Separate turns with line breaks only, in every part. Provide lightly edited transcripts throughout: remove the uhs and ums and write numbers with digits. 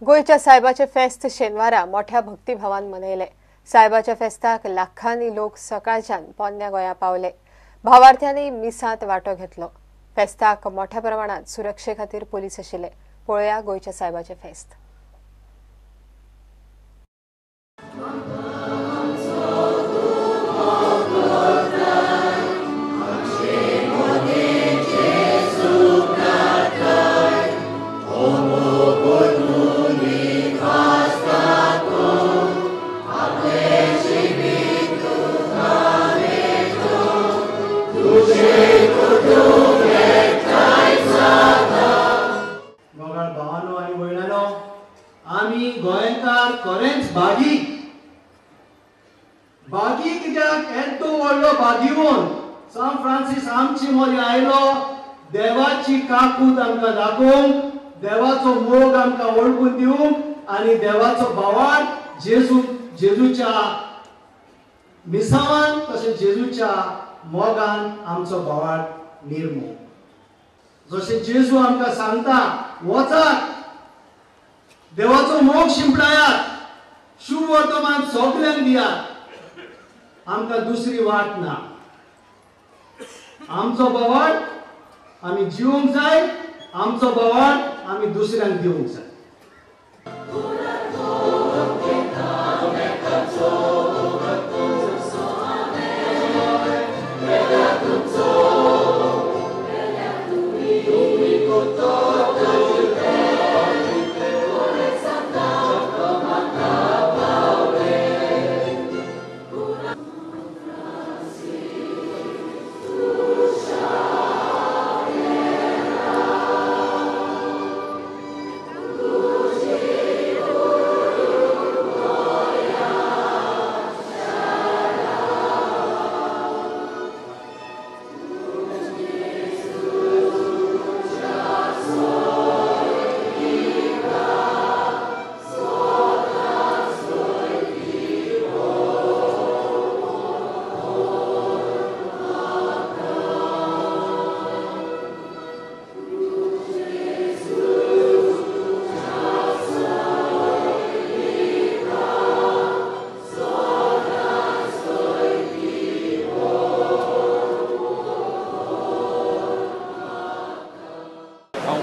गोयच्या सायबाचे फेस्त शेनवारा मोठ्या भक्तिभावान मनयले। सायबाच्या फेस्ताक लाखांनी लोक सकाळच्यान पोन्न्या गोंया पावले। भावार्थ्यांनी मिसांत वांटो घेतलो। फेस्ताक मोठ्या प्रमाणात सुरक्षे खातीर पोलीस आशिल्ले। पळया गोयच्या सायबाचे फेस्त।
आमी गोंयकार खरेंच भागी कित्याक येदो व्हडलो भागीवन सान फ्रांसीस आमची मदीं आयलो। देवाची काकूट आमकां दाखोवंक, देवाचो मोग आमकां वळखून दिवंक आनी देवाचो भावार्थ जेजूच्या मिसावान तशें जेजूच्या मोगान आमचो भावार्थ निर्मो। जशें जेजू आमकां सांगता, वचात देवाचो मोग शिंपडायात, शुभ वर्तमान सगळ्यांक दियात, आमकां दुसरी वाट ना। आमचो भावार्थ आमी जिवंक जाय, आमचो भावार्थ आमी दुसऱ्यांक दिवंक जाय।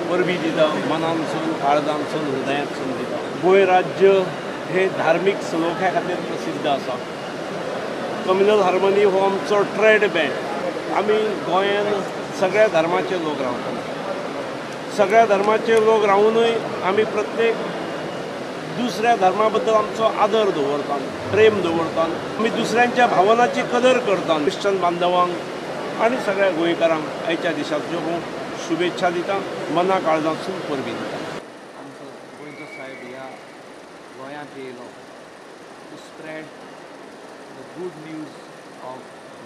परबी दिता, मनानसून, काळजांसून, हृदयांतसून दिता। गोंय राज्य हे धार्मीक सलोख्या खातीर प्रसिद्ध आसा। कम्युनल हार्मनी हो आमचो ट्रेड बँड। आमी गोंयांत सगळ्या धर्माचे लोक रावतात। सगळ्या धर्माचे लोक रावूनय आमी प्रत्येक दुसऱ्या धर्मा बद्दल आमचो आदर दवरतात, प्रेम दवरतात। आमी दुसऱ्यांच्या भावनाची कदर करतात। क्रिश्चन बांधवांक आनी सगळ्या गोंयकारांक आयच्या दिसाच्यो शुभेच्छा दिता, मना काळजांतसून परबी दिता।
आमचो गोंयचो साहेब ह्या गोंयांत येयलो to spread the good news of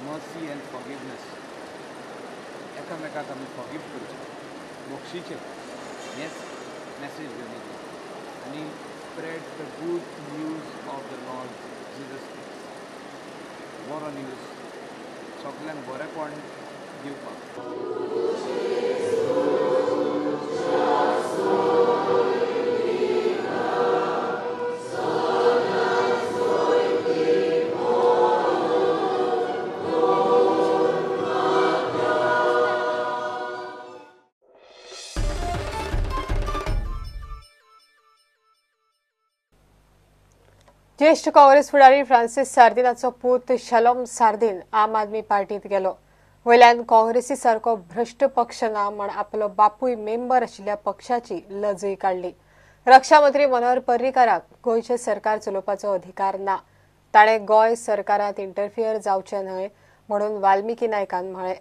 mercy and forgiveness. एकामेकाक आमी फॉरगिव करचें, मोक्षीचें, हेंच मॅसेज घेवन येयलें आनी spread the good news of the Lord Jesus Christ. बरो न्यूज सगल्यांक बरेपण दिवपाक।
ज्येष्ठ काँग्रेस फुडारी फ्रांसीस सार्दिनाचो पूत शलोम सार्दिन आम आदमी पार्टीत गेलो। वयल्यान काँग्रेसी सारको भ्रष्ट पक्ष ना म्हण आपलो बापूय मेंबर आशिल्ल्या पक्षाची लजय काडली। रक्षा मंत्री मनोहर पर्रीकाराक गोंयचें सरकार चलोवपाचो अधिकार ना। ताणें गोंय सरकारांत इंटरफियर जावचें न्हय म्हणून वाल्मिकी नायकान म्हळें।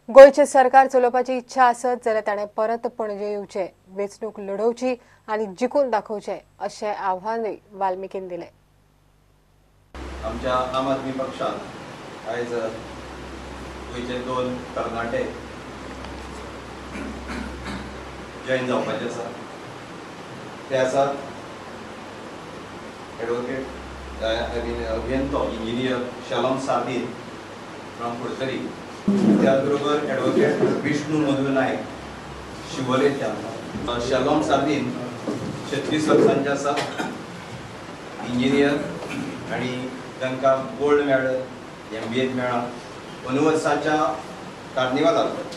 गोंयचें सरकार चलोवपाची इच्छा आसत जाल्यार ताणें परत पणजे येवचें, वेंचणूक लडोवची आनी जिखून दाखोवचें अशें आव्हानूय वाल्मिकीन दिलें।
आमच्या आम आदमी पक्षान आयज गोंयचे 2 तरणाटे जॉइन जावपाचे आसा। ते आसात एडवोकेट अभियंतो इंजिनियर शलोम सार्दिन फ्रॉम कुडचरी, त्याचबरोबर एडवोकेट विष्णू मधु नायक शिवोलेच्यान। शलोम सार्दिन 36 वर्सांचे आसा, इंजिनियर आणि तांकां गोल्ड मेडल MBA मेळ्ळा. 2 वर्साच्या कार्निवालाक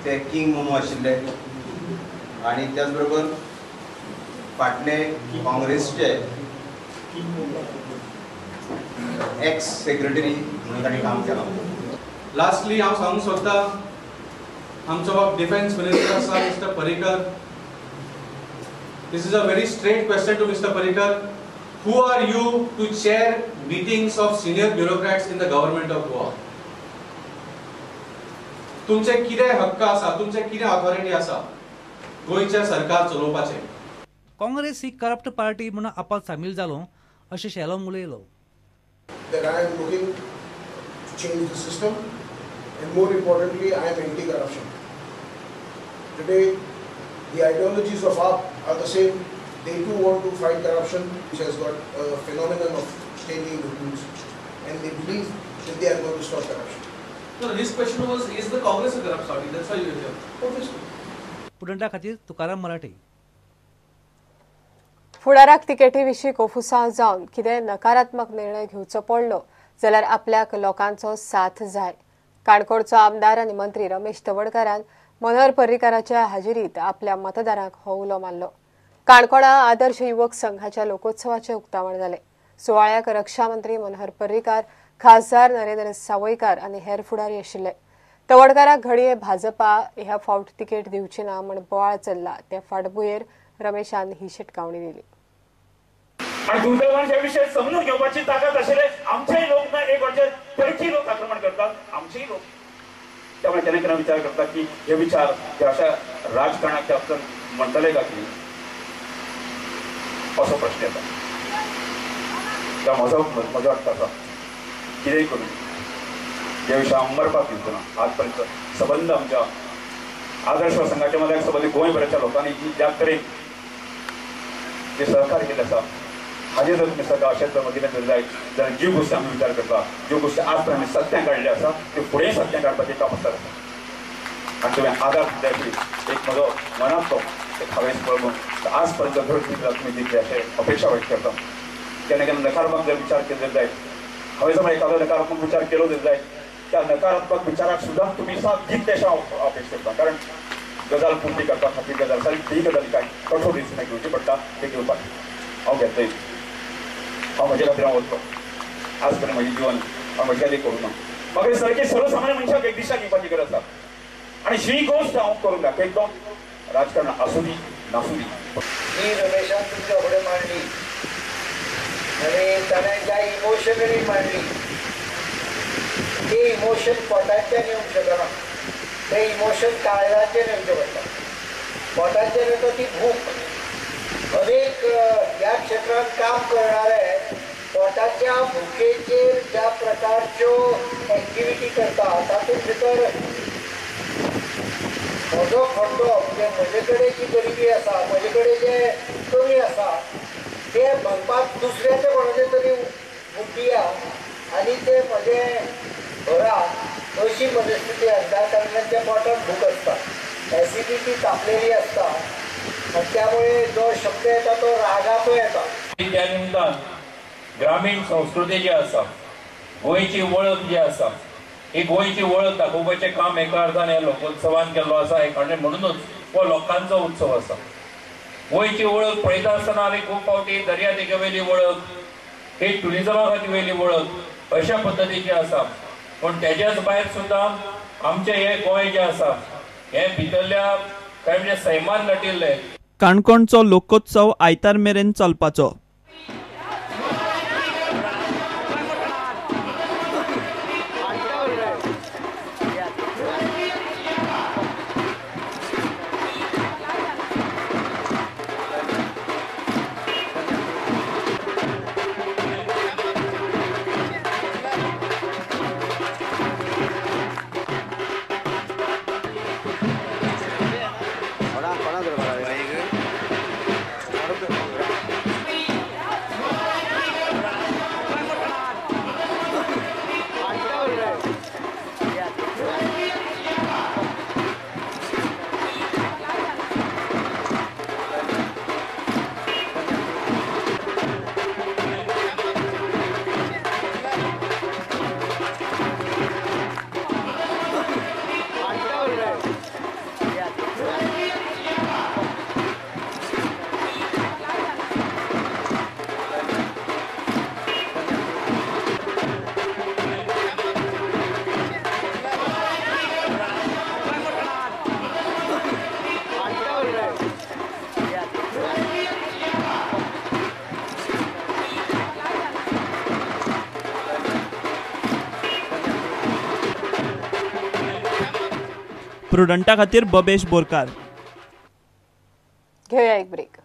ते किंग मोमो आशिल्ले आणि त्याच बरोबर फाटले काँग्रेसचे एक्स सेक्रेटरी म्हणून ताणें काम केलां.
लास्टली हांव सांगूंक सोदतां, आमचो बाब डिफेन्स मिनिस्टर आसा mister Parrikar. This is a very straight question to Mr. Parrikar. Who are you to chair meetings of senior bureaucrats in the government of Goa? तुमचे कितें हक्क आसा, तुमचे कितें ऑथॉरिटी आसा गोंयचे सरकार चलोवपाचें?
काँग्रेस ही करप्ट पार्टी म्हणून आपात सामील जालो अशें शेलम उलयलो.
That I am looking to change the system, and more importantly, I am anti-corruption. Today, the ideologies of AAP are the same. They too want to fight corruption, which has got a phenomenon of staining the rules, and they believe that they are going to stop corruption.
No, his question was, is the Congress a corrupt party? That's why you are here.
Obviously.
पुढंटा खातीर तुकाराम मराठे.
फुडाराक तिकेटी विशीं कोफुसांव जावन कितें नकारात्मक निर्णय घेवचो पडलो जाल्यार आपल्याक लोकांचो साथ जाय. काणकोणचो आमदार आनी मंत्री रमेश तवडकारान मनोहर पर्रीकाराच्या हाजिरीत आपल्या मतदारांक हो उलो मारलो. काणकोणा आदर्श युवक संघाच्या लोकोत्सवाचे उक्तावण जाले. सुवाळ्याक रक्षा मंत्री मनोहर पर्रीकार, खासदार नरेंद्र सावयकार आनी हेर फुडारी आशिल्ले. तवडकाराक घडये भाजपा ह्या फावट तिकेट दिवची ना म्हण बोवाळ चल्ला. त्या फाटभुंयेर रमेशान ही शिटकावणी दिली.
आणि दुर्दैवान या विषय समजून घेवपाची ताकद आशिल्ले आमचेय लोक ना एक वरचे परकी लोक आक्रमण करतात, आमचेय लोक. त्यामुळे केन्ना केन्ना विचार करता की हे विचार हे अशा राजकारणाच्या आपण म्हणटले का की असो प्रश्न येता. त्या म्हजो वाटता आसा कितेंय करून ह्या विशयाक मरपाक दिवचो ना. आज पर्यंत संबंध आमच्या आदर्श संघाच्या मदल्या संबंधी गोंयभराच्या लोकांनी ज्या तरेन जे सहकार्य केलें आसा हाजेर जर तुमी सगळ्या अशेंच मदीं जाय जाल्यार ज्यो गोश्टी आमी विचार करता, ज्यो गोश्टी आज पर्यंत आमी सत्यान काडले आसा त्यो फुडें सत्यान काडपाचें काम आसा. आनी तुवें आदार दिल्या एक म्हजो मनांतलो एक हांवें पळोवन आज पर्यंत धड दिला तुमी दितले अशें अपेक्षा व्यक्त करता. केन्ना केन्ना नकारात्मक जर विचार केले जायत, हांवें समज एखादो नकारात्मक विचार केलो जर जायत, त्या नकारात्मक विचाराक सुद्दां तुमी साथ दितले अशें हांव अपेक्षा करता. कारण गजाल पुर्ती करपा खातीर गजाल सारी ही गजाली कांय कठोर रितीन घेवची पडटा. ते घेवपाक हांव घेतलोय. हांव म्हजे खातीर हांव वतलो. आज पर्यंत म्हजें जिवन हांव म्हज्या खातीर करूं ना. म्हाका सारके सर्वसामान्य मनशाक एक दिशा दिवपाची गरज आसा. आनी ही गोश्ट हांव करूंक ना. एकदम राजकारण आसूं दी नासूं दी.
ही रमेशान तुमच्या फुडें मांडली आनी ताणें ज्या इमोशनली मांडली ते इमोशन पोटाच्यान येवंक शकना. ते इमोशन काळजाचेर येवचें पडटा. पोटाचेर येता ती भूक. अनेक ह्या क्षेत्रात काम करणारे पोटाच्या भुकेचेर ज्या प्रकारच्यो एक्टिविटी करतात तातूंत भितर म्हजो खड्डो म्हणजे म्हजे कडेन जी गरिबी आसा, म्हजे कडेन जे कमी आसा ते म्हणपाक दुसऱ्याचे कोणाचे तरी बुड्डिया आनी ते म्हजे घरा अशी परिस्थिती आसता. कारण त्या पोटात भूक आसता, एसिडिटी तापलेली आसता आणि त्यामुळे जो शब्द येता तो रागाचो येता.
त्या निमतान ग्रामीण संस्कृती जी आसा, गोंयची वळख जी आसा, ही गोंयची वळख दाखोवपाचें काम एका अर्थान ह्या लोकोत्सवान केल्लो आसा. एक म्हणूनच हो लोकांचो उत्सव आसा. गोंयची वळख पळयता आसतना आमी खूब फावटी दर्या देगे वयली वळख, ही ट्युरिजमा खातीर वयली वळख अशा पद्दतीची आसा. पण तेज्याच भायर सुद्दां आमचें हें गोंय जें आसा हें भितरल्या काय म्हणजे सैमान नटिल्लें.
काणकोणचो लोकोत्सव आयतार मेरेन चलपाचो. प्रुडंटा खातीर बबेश बोरकार.
घेऊया एक ब्रेक.